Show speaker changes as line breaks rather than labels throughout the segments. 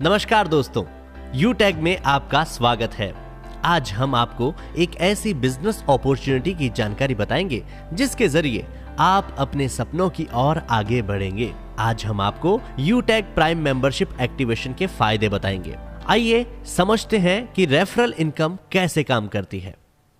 नमस्कार दोस्तों, यूटेक में आपका स्वागत है। आज हम आपको एक ऐसी बिजनेस अपॉर्चुनिटी की जानकारी बताएंगे जिसके जरिए आप अपने सपनों की ओर आगे बढ़ेंगे। आज हम आपको यूटेक प्राइम मेंबरशिप एक्टिवेशन के फायदे बताएंगे। आइए समझते हैं कि रेफरल इनकम कैसे काम करती है।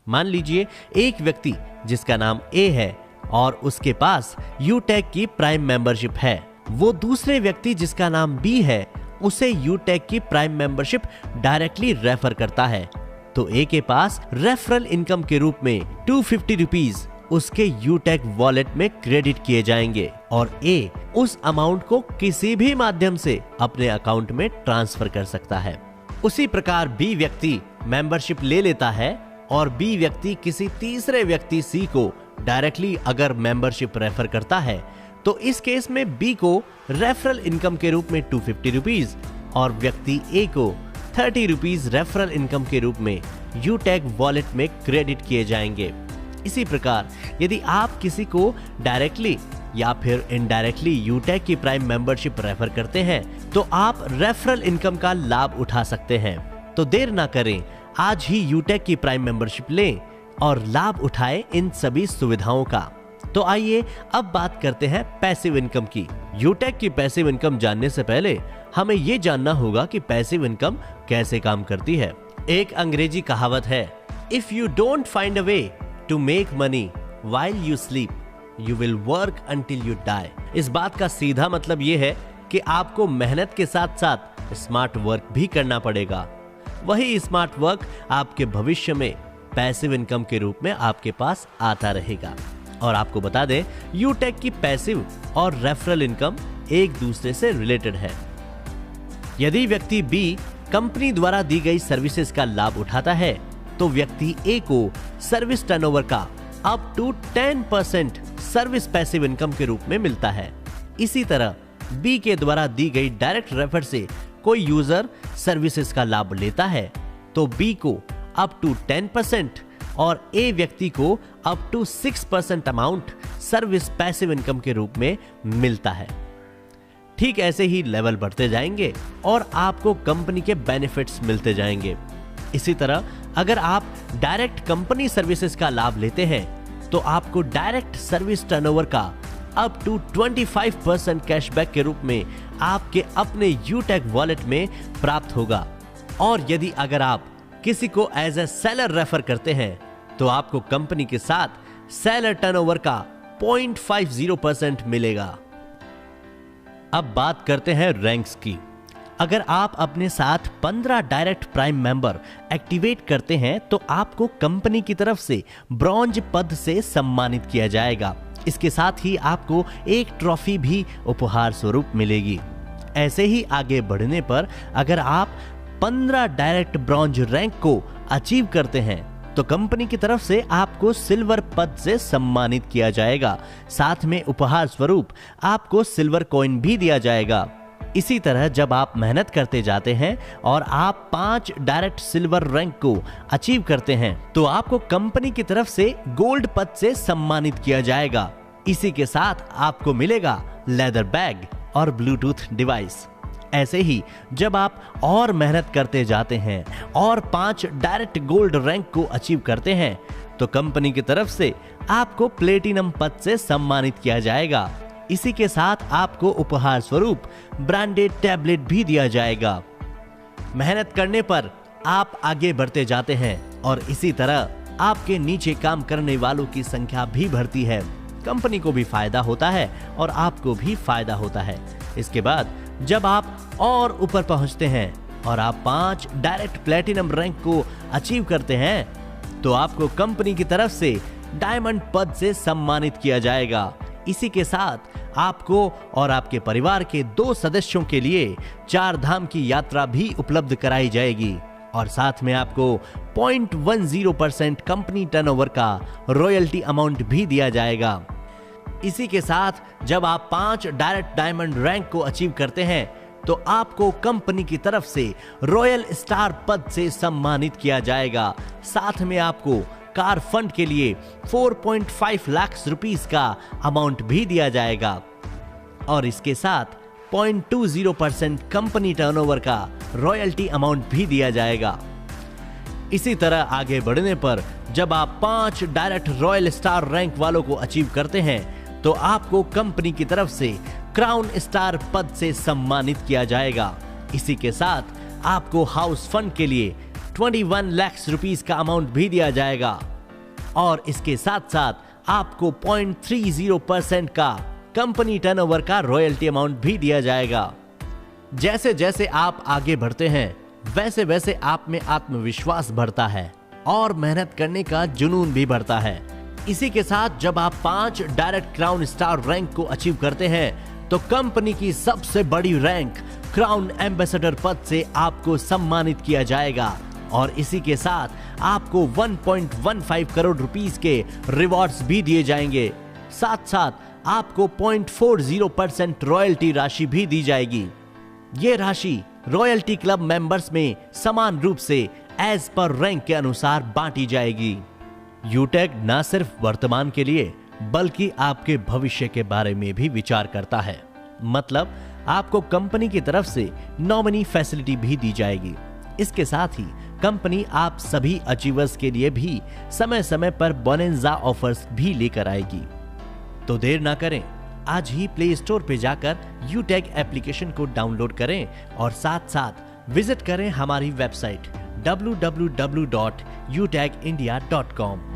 मान लीजिए एक व्यक्ति जिसका नाम ए है और उसके पास यूटेक की प्राइम मेंबरशिप है, वो दूसरे व्यक्ति जिसका नाम बी है उसे यूटेक की प्राइम मेंबरशिप डायरेक्टली रेफर करता है, तो ए के पास रेफरल इनकम के रूप में 250 रुपीज उसके यूटेक वॉलेट में क्रेडिट किए जाएंगे और ए उस अमाउंट को किसी भी माध्यम से अपने अकाउंट में ट्रांसफर कर सकता है। उसी प्रकार बी व्यक्ति मेंबरशिप ले लेता है और बी व्यक्ति किसी तीसरे व्यक्ति सी को डायरेक्टली अगर मेंबरशिप रेफर करता है, तो इस केस में बी को रेफरल इनकम के रूप में 250 रुपीज और व्यक्ति ए को 30 रुपीज रेफरल इनकम के रूप में यूटेक वॉलेट में क्रेडिट किए जाएंगे। इसी प्रकार यदि आप किसी को डायरेक्टली या फिर इनडायरेक्टली यूटेक की प्राइम मेंबरशिप रेफर करते हैं, तो आप रेफरल इनकम का लाभ उठा सकते हैं। तो देर ना करें, आज ही यूटेक की प्राइम मेंबरशिप लें और लाभ उठाएं इन सभी सुविधाओं का। तो आइए अब बात करते हैं पैसिव इनकम की। यूटेक की पैसिव इनकम जानने से पहले हमें यह जानना होगा कि पैसिव इनकम कैसे काम करती है। एक अंग्रेजी कहावत है, if you don't find a way to make money while you sleep you will work until you die. इस बात का सीधा मतलब यह है कि आपको मेहनत के साथ साथ स्मार्ट वर्क भी करना पड़ेगा। वही स्मार्ट वर्क आपके भविष्य में पैसिव इनकम के रूप में आपके पास आता रहेगा। और आपको बता दें, यूटेक की पैसिव और रेफरल इनकम एक दूसरे से रिलेटेड है। यदि व्यक्ति बी कंपनी द्वारा दी गई सर्विसेज का लाभ उठाता है, तो व्यक्ति ए को सर्विस टर्नओवर का up to 10% service passive income के रूप में मिलता है। इसी तरह बी के द्वारा दी गई डायरेक्ट रेफर से कोई यूजर सर्विसेज का लाभ लेता है, तो बी को अप टू 10% और ए व्यक्ति को up to 6% amount service passive income के रूप में मिलता है। ठीक ऐसे ही लेवल बढ़ते जाएंगे और आपको कंपनी के बेनिफिट्स मिलते जाएंगे। इसी तरह अगर आप डायरेक्ट कंपनी सर्विसेज का लाभ लेते हैं, तो आपको डायरेक्ट सर्विस टर्नओवर का अप टू 25% कैशबैक के रूप में आपके अपने यूटेक वॉलेट में प्राप्त होगा। और यदि अगर आप किसी को एज ए सेलर रेफर करते हैं, तो आपको कंपनी के साथ सेलर टर्नओवर का 0.50% मिलेगा। अब बात करते हैं रैंक्स की। अगर आप अपने साथ 15 डायरेक्ट प्राइम मेंबर एक्टिवेट करते हैं, तो आपको कंपनी की तरफ से ब्रॉन्ज पद से सम्मानित किया जाएगा। इसके साथ ही आपको एक ट्रॉफी भी उपहार स्वरूप मिलेगी। ऐसे ही आगे बढ़ने पर अगर आप 15 डायरेक्ट ब्रॉन्ज रैंक को अचीव करते हैं, तो कंपनी की तरफ से आपको सिल्वर पद से सम्मानित किया जाएगा। साथ में उपहार स्वरूप आपको सिल्वर कॉइन भी दिया जाएगा। इसी तरह जब आप मेहनत करते जाते हैं और आप 5 डायरेक्ट सिल्वर रैंक को अचीव करते हैं, तो आपको कंपनी की तरफ से गोल्ड पद से सम्मानित किया जाएगा। इसी के साथ आपको मिलेगा लेदर बैग और ब्लूटूथ डिवाइस। ऐसे ही जब आप और मेहनत करते जाते हैं और 5 डायरेक्ट गोल्ड रैंक को अचीव करते हैं, तो कंपनी की तरफ से आपको प्लेटिनम पद से सम्मानित किया जाएगा। इसी के साथ आपको उपहार स्वरूप ब्रांडेड टैबलेट भी दिया जाएगा। मेहनत करने पर आप आगे बढ़ते जाते हैं और इसी तरह आपके नीचे काम करने वालों की संख्या भी बढ़ती है। कंपनी को भी फायदा होता है और आपको भी फायदा होता है। इसके बाद जब आप और ऊपर पहुंचते हैं और आप 5 डायरेक्ट प्लेटिनम रैंक को अचीव करते हैं, तो आपको कंपनी की तरफ से डायमंड पद से सम्मानित किया जाएगा। इसी के साथ आपको और आपके परिवार के 2 सदस्यों के लिए 4 धाम की यात्रा भी उपलब्ध कराई जाएगी और साथ में आपको 0.10% कंपनी टर्नओवर का रॉयल्टी अमाउंट भी दिया जाएगा। इसी के साथ जब आप 5 डायरेक्ट डायमंड रैंक को अचीव करते हैं, तो आपको कंपनी की तरफ से रॉयल स्टार पद से सम्मानित किया जाएगा। साथ में आपको कार फंड के लिए 4.5 लाख रुपीस का अमाउंट भी दिया जाएगा और इसके साथ 0.20% कंपनी टर्नओवर का रॉयल्टी अमाउंट भी दिया जाएगा। इसी तरह आगे बढ़ने पर जब आप 5 डायरेक्ट रॉयल स्टार रैंक वालों को अचीव करते हैं तो आपको कंपनी की तरफ से क्राउन स्टार पद से सम्मानित किया जाएगा। इसी के साथ आपको हाउस फंड के लिए 21 लाख रुपीस का अमाउंट भी दिया जाएगा और इसके साथ साथ आपको 0.30% का कंपनी टर्नओवर का रॉयल्टी अमाउंट भी दिया जाएगा। जैसे जैसे आप आगे बढ़ते हैं वैसे वैसे आप में आत्मविश्वास बढ़ता है और मेहनत करने का जुनून भी बढ़ता है। इसी के साथ जब आप 5 डायरेक्ट क्राउन स्टार रैंक को अचीव करते हैं तो कंपनी की सबसे बड़ी रैंक क्राउन एम्बेसडर पद से आपको सम्मानित किया जाएगा और इसी के साथ आपको 1.15 करोड़ रुपीस के रिवॉर्ड्स भी दिए जाएंगे। साथ साथ आपको 0.40% रॉयल्टी राशि भी दी जाएगी। ये राशि रॉयल्टी क्लब मेंबर्स में समान रूप से एज पर रैंक के अनुसार बांटी जाएगी। यूटैग न सिर्फ वर्तमान के लिए बल्कि आपके भविष्य के बारे में भी विचार करता है। मतलब आपको कंपनी की तरफ से नॉमिनी फैसिलिटी भी दी जाएगी। इसके साथ ही कंपनी आप सभी अचीवर्स के लिए भी समय समय पर बोनेंजा ऑफर्स भी लेकर आएगी। तो देर ना करें, आज ही प्ले स्टोर पे जाकर यूटैग एप्लीकेशन को डाउनलोड करें और साथ साथ विजिट करें हमारी वेबसाइट www.utagindia.com।